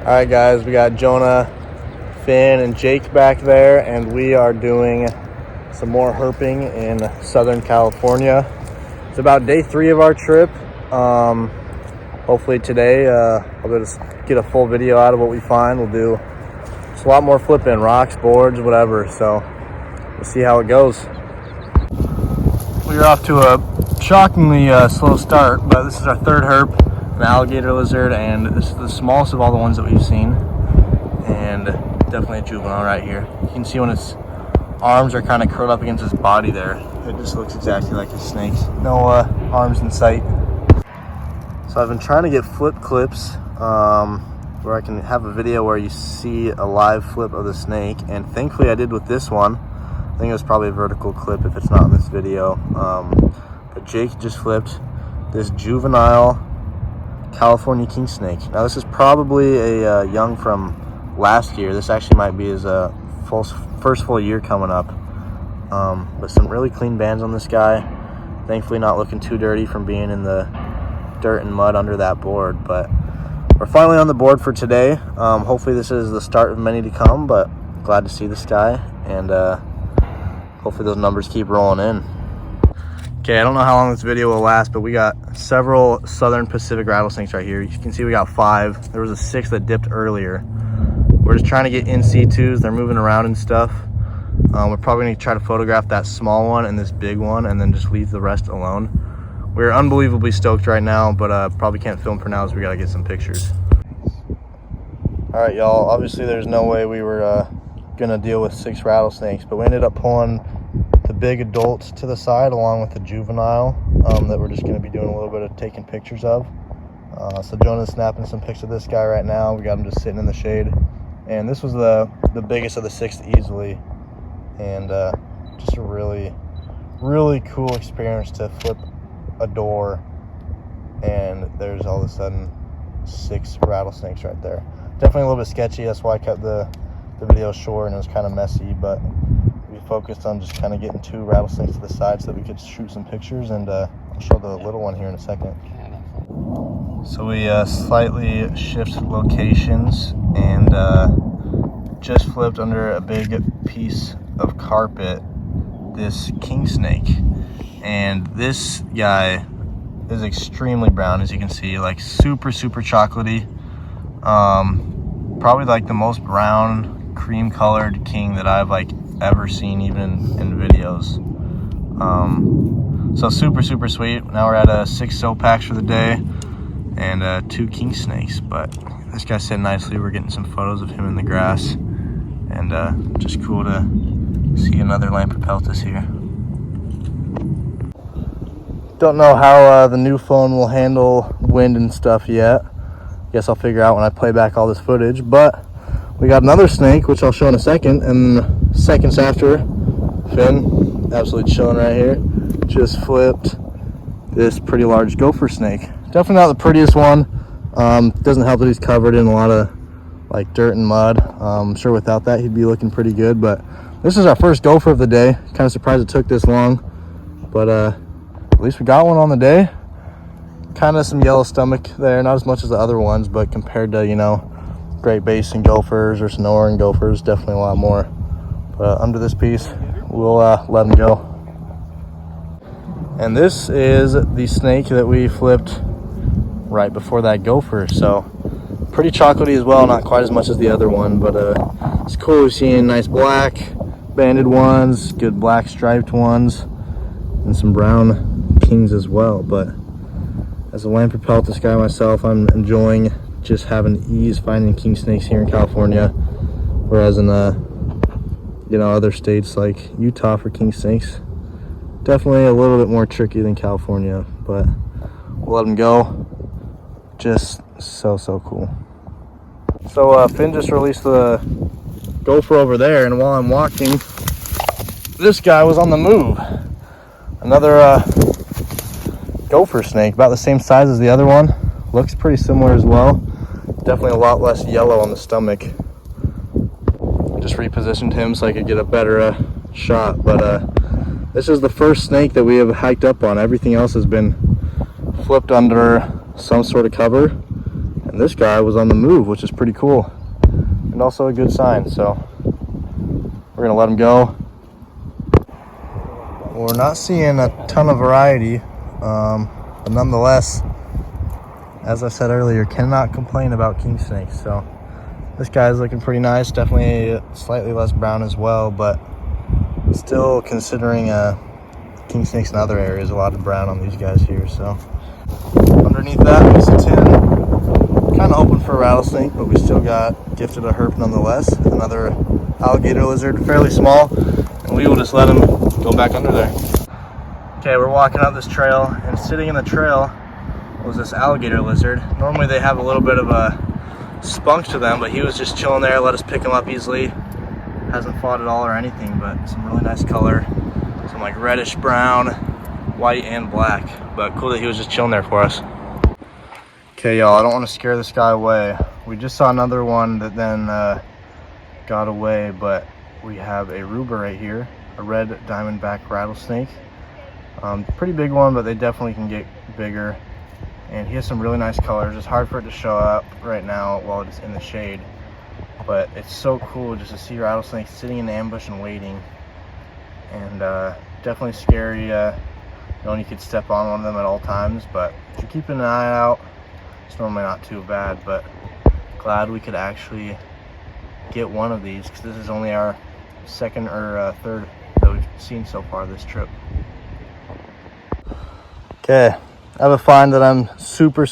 All right, guys, we got Jonah, Finn, and Jake back there, and we are doing some more herping in Southern California. It's about day 3 of our trip. Hopefully today I'll be able to get a full video out of what we find. We'll do just a lot more flipping, rocks, boards, whatever. So we'll see how it goes. We're off to a shockingly slow start, but this is our 3rd herp, an alligator lizard, and this is the smallest of all the ones that we've seen, and definitely a juvenile right here. You can see when its arms are kind of curled up against its body there. It just looks exactly like a snake's. No arms in sight. So I've been trying to get flip clips where I can have a video where you see a live flip of the snake, and thankfully I did with this one. I think it was probably a vertical clip if it's not in this video. But Jake just flipped this juvenile California king snake. Now this is probably a young from last year. This actually might be his first full year coming up. But some really clean bands on this guy. Thankfully not looking too dirty from being in the dirt and mud under that board. But we're finally on the board for today. Hopefully this is the start of many to come, but glad to see this guy, and hopefully those numbers keep rolling in. Okay, I don't know how long this video will last, but we got several Southern Pacific rattlesnakes right here. You can see we got 5. There was a 6th that dipped earlier. We're just trying to get in C2s. They're moving around and stuff. We're probably gonna try to photograph that small one and this big one, and then just leave the rest alone. We're unbelievably stoked right now, but probably can't film for now, so we gotta get some pictures. All right, y'all, obviously there's no way we were gonna deal with 6 rattlesnakes, but we ended up pulling the big adults to the side along with the juvenile that we're just gonna be doing a little bit of taking pictures of. So Jonah's snapping some pics of this guy right now. We got him just sitting in the shade. And this was the biggest of the 6 easily. And just a really, really cool experience to flip a door and there's all of a sudden 6 rattlesnakes right there. Definitely a little bit sketchy. That's why I kept the video short, and it was kind of messy, but we focused on just kind of getting 2 rattlesnakes to the side so that we could shoot some pictures, and I'll show the little one here in a second. So we slightly shifted locations and just flipped under a big piece of carpet this king snake, and this guy is extremely brown, as you can see, like super chocolatey. Probably like the most brown cream colored king that I've like ever seen, even in videos. So super sweet. Now we're at 6 soap packs for the day and 2 king snakes, but this guy's sitting nicely. We're getting some photos of him in the grass, and just cool to see another Lamprepeltis here. Don't know how the new phone will handle wind and stuff yet. Guess I'll figure out when I play back all this footage, but we got another snake, which I'll show in a second, and seconds after, Finn, absolutely chilling right here, just flipped this pretty large gopher snake. Definitely not the prettiest one. Doesn't help that he's covered in a lot of like dirt and mud. I'm sure without that he'd be looking pretty good, but this is our first gopher of the day. Kind of surprised it took this long, but at least we got one on the day. Kind of some yellow stomach there, not as much as the other ones, but compared to, you know, Great Basin gophers or Sonoran gophers, definitely a lot more. But under this piece, we'll let him go. And this is the snake that we flipped right before that gopher. So pretty chocolatey as well, not quite as much as the other one, but it's cool. We've seen nice black banded ones, good black striped ones, and some brown kings as well. But as a Lamprepeltis guy myself, I'm enjoying just having ease finding king snakes here in California, whereas in you know, other states like Utah for king snakes, definitely a little bit more tricky than California. But we'll let them go. Just so cool. So Finn just released the gopher over there, and while I'm walking, this guy was on the move. Another gopher snake, about the same size as the other one. Looks pretty similar as well. Definitely a lot less yellow on the stomach. Just repositioned him so I could get a better shot. But this is the first snake that we have hiked up on. Everything else has been flipped under some sort of cover. And And this guy was on the move, which is pretty cool and also a good sign. So we're gonna let him go. We're not seeing a ton of variety, but nonetheless, as I said earlier, cannot complain about Kingsnakes. So this guy's looking pretty nice, definitely slightly less brown as well, but still, considering Kingsnakes in other areas, a lot of brown on these guys here. So underneath that, we sit in, kind of hoping for a rattlesnake, but we still got gifted a herp nonetheless. Another alligator lizard, fairly small, and we will just let him go back under there. Okay, we're walking up this trail, and sitting in the trail was this alligator lizard. Normally they have a little bit of a spunk to them, but he was just chilling there, let us pick him up easily. Hasn't fought at all or anything, but some really nice color. Some like reddish brown, white, and black. But cool that he was just chilling there for us. Okay, y'all, I don't want to scare this guy away. We just saw another one that then got away, but we have a ruber right here, a red diamondback rattlesnake. Pretty big one, but they definitely can get bigger. And he has some really nice colors. It's hard for it to show up right now while it's in the shade, but it's so cool just to see rattlesnakes sitting in ambush and waiting. And definitely scary knowing you could step on one of them at all times, but if you're keeping an eye out, it's normally not too bad. But glad we could actually get one of these, because this is only our second or third that we've seen so far this trip. Okay, I have a find that I'm super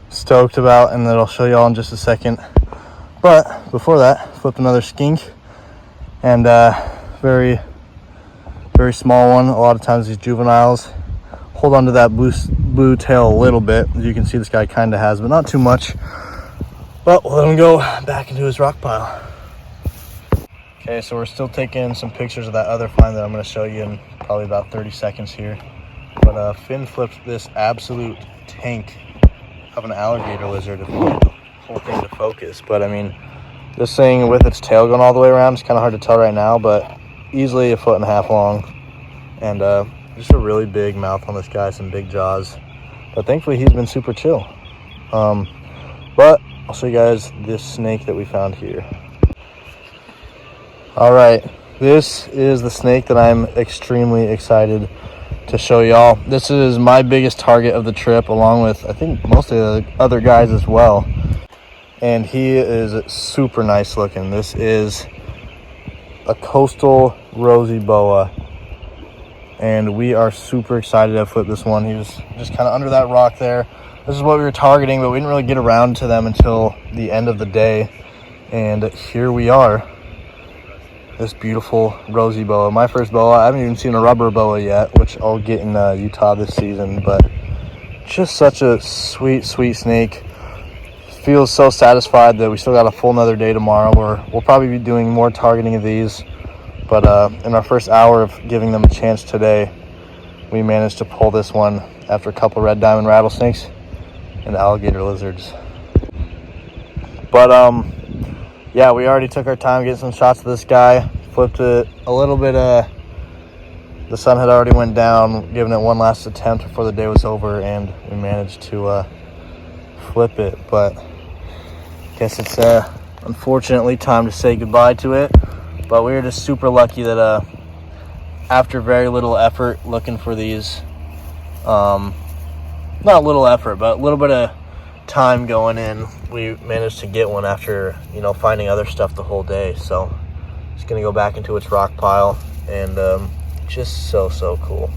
stoked about, and that I'll show y'all in just a second. But before that, flipped another skink, and very small one. A lot of times these juveniles hold on to that blue tail a little bit. As you can see, this guy kind of has, but not too much. But we'll let him go back into his rock pile. Okay, so we're still taking some pictures of that other find that I'm going to show you in probably about 30 seconds here. But Finn flipped this absolute tank of an alligator lizard, if we get the whole thing to focus. But I mean, this thing with its tail going all the way around, it's kind of hard to tell right now, but easily 1.5 feet long. And just a really big mouth on this guy, some big jaws. But thankfully he's been super chill. But I'll show you guys this snake that we found here. All right, this is the snake that I'm extremely excited to show y'all. This is my biggest target of the trip, along with I think most of the other guys as well. And he is super nice looking. This is a coastal Rosy boa, and we are super excited to flip this one. He was just kind of under that rock there. This is what we were targeting, but we didn't really get around to them until the end of the day. And here we are. This beautiful Rosy boa, my first boa. I haven't even seen a rubber boa yet, which I'll get in Utah this season, but just such a sweet snake. Feels so satisfied that we still got a full another day tomorrow, where we'll probably be doing more targeting of these. But in our first hour of giving them a chance today, we managed to pull this one after a couple red diamond rattlesnakes and alligator lizards. But yeah, we already took our time getting some shots of this guy. Flipped it a little bit. The sun had already went down, giving it one last attempt before the day was over, and we managed to flip it. But I guess it's unfortunately time to say goodbye to it. But we were just super lucky that after very little effort looking for these, not little effort, but a little bit of time going in, we managed to get one after, you know, finding other stuff the whole day. So it's gonna go back into its rock pile, and just so cool.